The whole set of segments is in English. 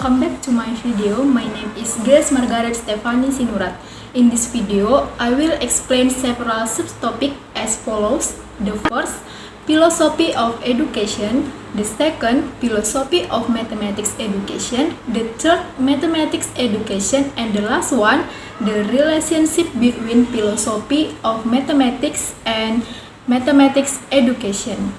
welcome back to my video. My name is Margareth Stevany Sinurat. In this video, I will explain several subtopics as follows. The first, philosophy of education. The second, philosophy of mathematics education. The third, mathematics education. And the last one, the relationship between philosophy of mathematics and mathematics education.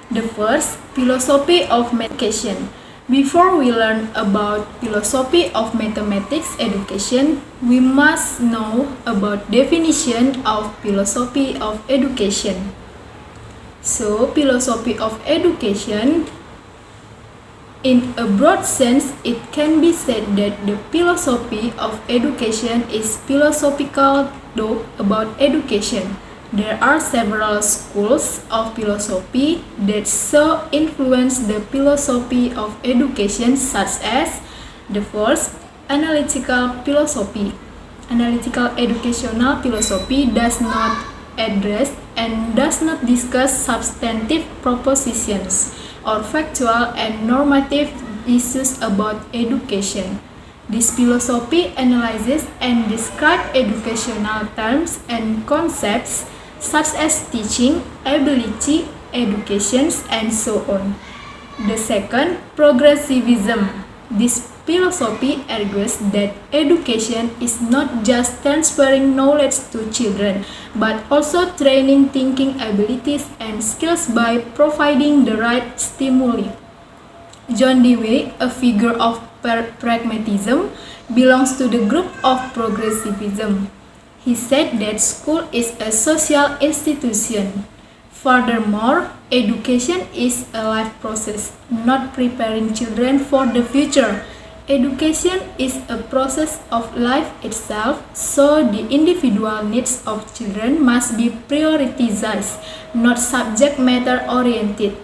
The first, philosophy of education. Before we learn about philosophy of mathematics education, we must know about definition of philosophy of education. So, philosophy of education, in a broad sense, it can be said that the philosophy of education is philosophical thought about education. There are several schools of philosophy that so influence the philosophy of education, such as the first, analytical philosophy. Analytical educational philosophy does not address and does not discuss substantive propositions or factual and normative issues about education. This philosophy analyzes and describes educational terms and concepts such as teaching, ability, educations, and so on. The second, progressivism. This philosophy argues that education is not just transferring knowledge to children, but also training thinking abilities and skills by providing the right stimuli. John Dewey, a figure of pragmatism, belongs to the group of progressivism. He said that school is a social institution. Furthermore, education is a life process, not preparing children for the future. Education is a process of life itself, so the individual needs of children must be prioritized, not subject matter oriented.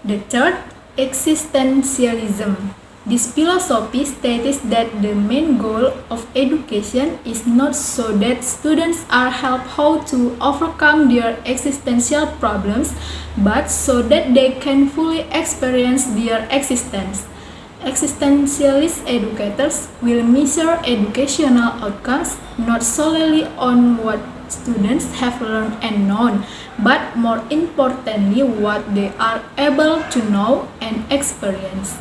The third, existentialism. This philosophy states that the main goal of education is not so that students are helped how to overcome their existential problems, but so that they can fully experience their existence. Existentialist educators will measure educational outcomes not solely on what students have learned and known, but more importantly, what they are able to know and experience.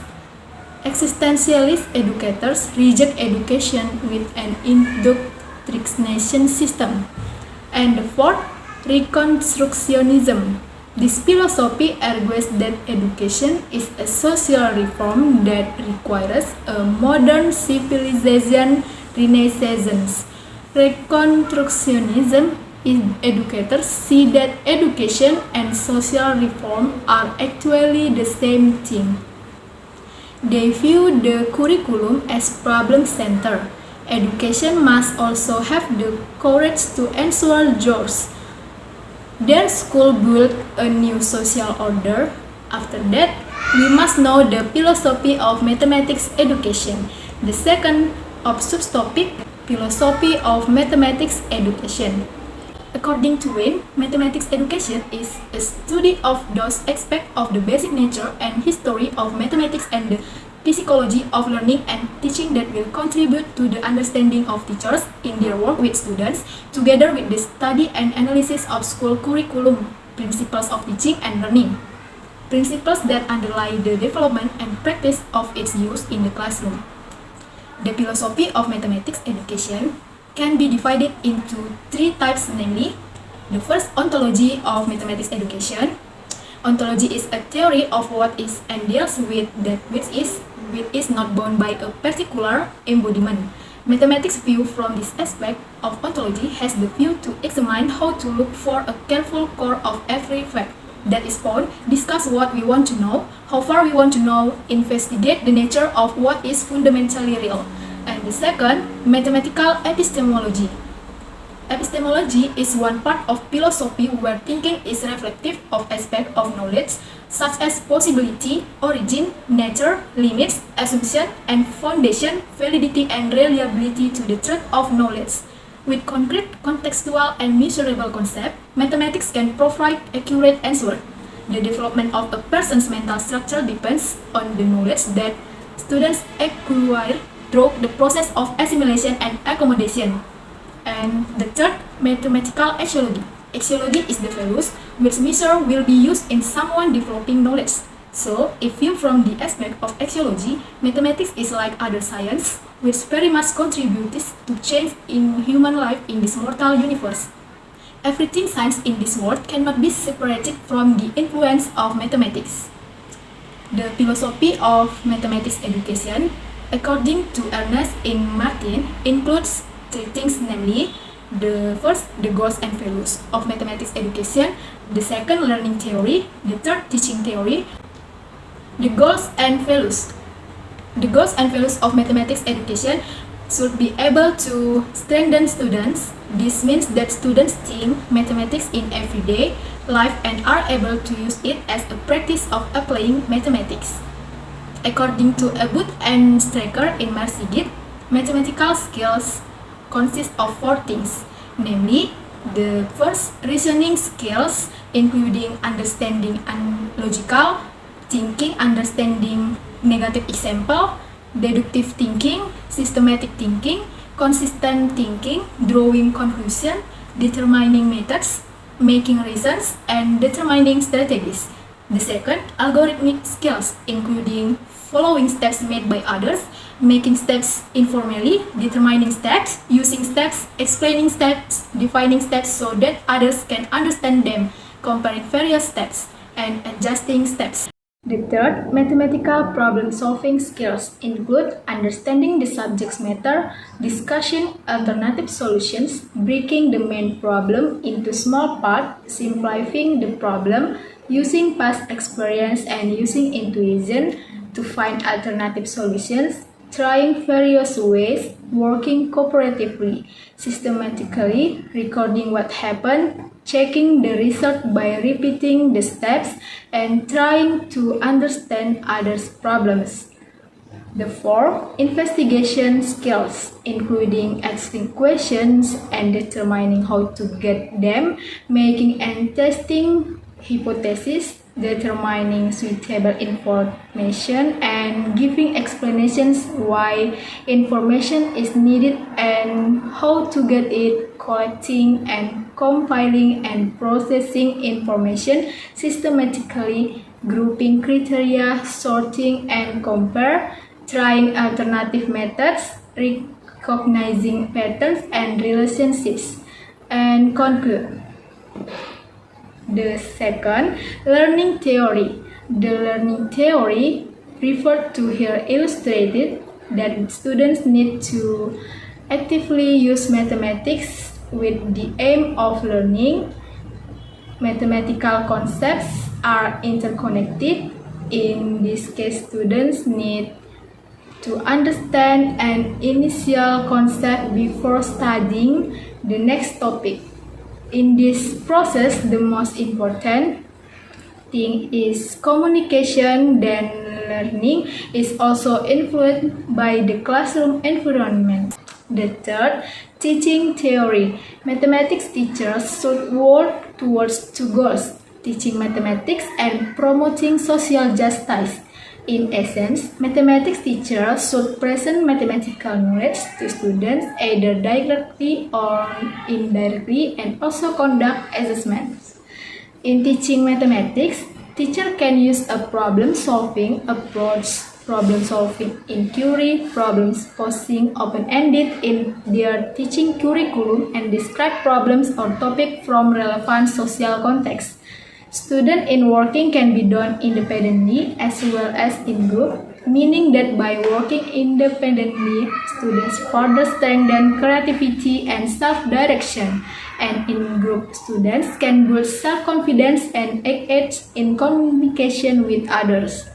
Existentialist educators reject education with an indoctrination system. And the fourth, reconstructionism. This philosophy argues that education is a social reform that requires a modern civilization renaissance. Reconstructionism educators see that education and social reform are actually the same thing. They view the curriculum as problem-centered. Education must also have the courage to answer yours. Their school built a new social order. After that, we must know the philosophy of mathematics education. The second of subtopic, philosophy of mathematics education. According to Wayne, mathematics education is a study of those aspects of the basic nature and history of mathematics and the psychology of learning and teaching that will contribute to the understanding of teachers in their work with students, together with the study and analysis of school curriculum, principles of teaching and learning, principles that underlie the development and practice of its use in the classroom. The philosophy of mathematics education can be divided into three types, namely, the first, ontology of mathematics education. Ontology is a theory of what is and deals with that which is not bound by a particular embodiment. Mathematics view from this aspect of ontology has the view to examine how to look for a careful core of every fact that is found, discuss what we want to know, how far we want to know, investigate the nature of what is fundamentally real. And the second, mathematical epistemology. Epistemology is one part of philosophy where thinking is reflective of aspects of knowledge such as possibility, origin, nature, limits, assumption, and foundation, validity and reliability to the truth of knowledge. With concrete, contextual, and measurable concepts, mathematics can provide accurate answers. The development of a person's mental structure depends on the knowledge that students acquire through the process of assimilation and accommodation. And the third, mathematical axiology. Axiology is the values which measure will be used in someone developing knowledge. So, if viewed from the aspect of axiology, mathematics is like other science, which very much contributes to change in human life in this mortal universe. Everything science in this world cannot be separated from the influence of mathematics. The philosophy of mathematics education, according to Ernest and Martin, includes three things, namely, the first, the goals and values of mathematics education, the second, learning theory, the third, teaching theory. The goals and values. The goals and values of mathematics education should be able to strengthen students. This means that students think mathematics in everyday life and are able to use it as a practice of applying mathematics. According to Abud and Straker in Marsigit, mathematical skills consist of four things, namely, the first, reasoning skills, including understanding and logical, thinking, understanding negative example, deductive thinking, systematic thinking, consistent thinking, drawing conclusion, determining methods, making reasons, and determining strategies. The second, algorithmic skills, including following steps made by others, making steps informally, determining steps, using steps, explaining steps, defining steps so that others can understand them, comparing various steps, and adjusting steps. The third, mathematical problem-solving skills include understanding the subject matter, discussing alternative solutions, breaking the main problem into small parts, simplifying the problem, using past experience and using intuition to find alternative solutions, trying various ways, working cooperatively, systematically, recording what happened, checking the result by repeating the steps, and trying to understand others' problems. The fourth, investigation skills, including asking questions and determining how to get them, making and testing hypotheses, determining suitable information, and giving explanations why information is needed and how to get it, collecting and compiling and processing information systematically, grouping criteria, sorting and compare, trying alternative methods, recognizing patterns and relationships, and conclude. The second, learning theory. The learning theory referred to here illustrated that students need to actively use mathematics with the aim of learning. Mathematical concepts are interconnected. In this case, students need to understand an initial concept before studying the next topic. In this process, the most important thing is communication. Then learning is also influenced by the classroom environment. The third, teaching theory. Mathematics teachers should work towards two goals: teaching mathematics and promoting social justice. In essence, mathematics teachers should present mathematical knowledge to students either directly or indirectly and also conduct assessments. In teaching mathematics, teacher can use a problem-solving approach, problem-solving inquiry, problems posing open-ended in their teaching curriculum and describe problems or topics from relevant social context. Student in working can be done independently as well as in group, meaning that by working independently, students further strengthen creativity and self-direction, and in group, students can build self-confidence and engage in communication with others.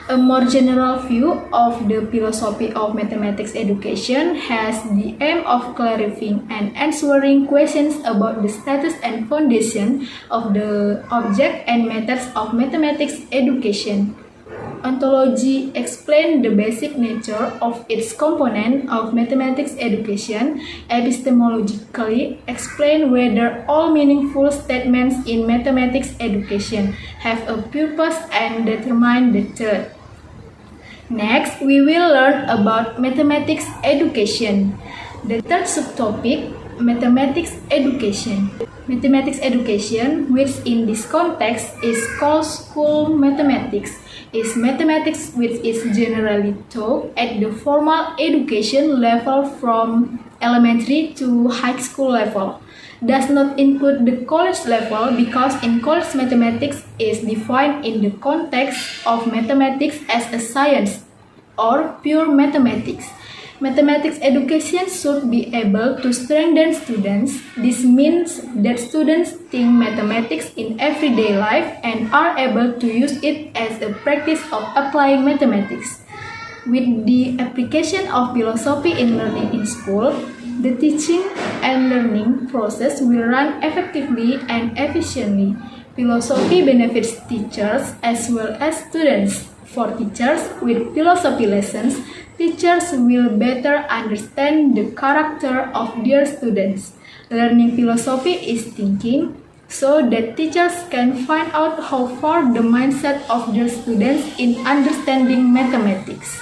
A more general view of the philosophy of mathematics education has the aim of clarifying and answering questions about the status and foundation of the object and methods of mathematics education. Ontology explains the basic nature of its component of mathematics education. Epistemologically explain whether all meaningful statements in mathematics education have a purpose and determine the third. Next, we will learn about mathematics education. The third subtopic, mathematics education. Mathematics education, which in this context is called school mathematics, is mathematics which is generally taught at the formal education level from elementary to high school level. Does not include the college level because in college mathematics is defined in the context of mathematics as a science or pure mathematics. Mathematics education should be able to strengthen students. This means that students think mathematics in everyday life and are able to use it as a practice of applying mathematics. With the application of philosophy in learning in school, the teaching and learning process will run effectively and efficiently. Philosophy benefits teachers as well as students. For teachers with philosophy lessons, teachers will better understand the character of their students. Learning philosophy is thinking so that teachers can find out how far the mindset of their students in understanding mathematics.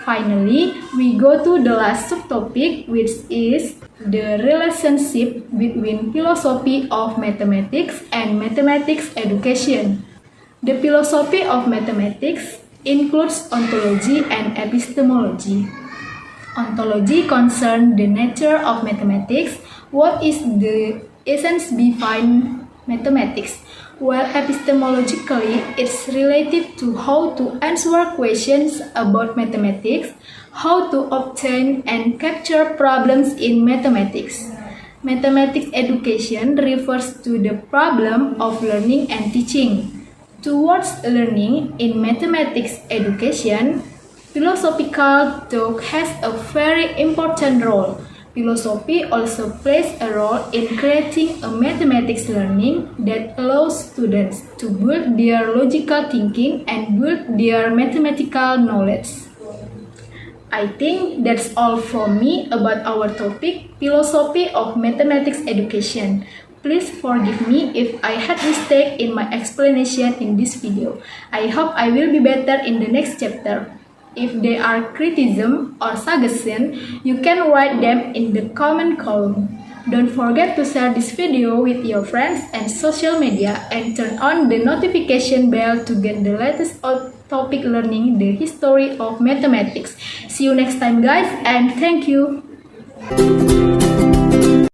Finally, we go to the last subtopic, which is the relationship between philosophy of mathematics and mathematics education. The philosophy of mathematics includes ontology and epistemology. Ontology concerns the nature of mathematics, what is the essence behind mathematics, while epistemologically it's related to how to answer questions about mathematics, how to obtain and capture problems in mathematics. Mathematics education refers to the problem of learning and teaching. Towards learning in mathematics education, philosophical thought has a very important role. Philosophy also plays a role in creating a mathematics learning that allows students to build their logical thinking and build their mathematical knowledge. I think that's all from me about our topic, philosophy of mathematics education. Please forgive me if I had mistake in my explanation in this video. I hope I will be better in the next chapter. If there are criticism or suggestion, you can write them in the comment column. Don't forget to share this video with your friends and social media and turn on the notification bell to get the latest topic learning the history of mathematics. See you next time guys and thank you.